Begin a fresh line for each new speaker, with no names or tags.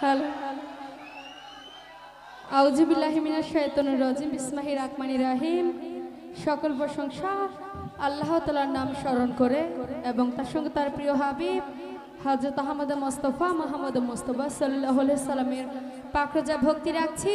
Hello আউযু বিল্লাহি মিনাশ শাইতানির রাজিম বিসমিল্লাহির রাহমানির রহিম। সকল প্রশংসা আল্লাহ তাআলার নাম স্মরণ করে এবং তার সঙ্গে তার প্রিয় হাবিব হযরত আহমদ মুস্তাফা মুহাম্মদ মুস্তাফা সাল্লাল্লাহু আলাইহি সাল্লামের পাক রোজা ভক্তি রাখছি।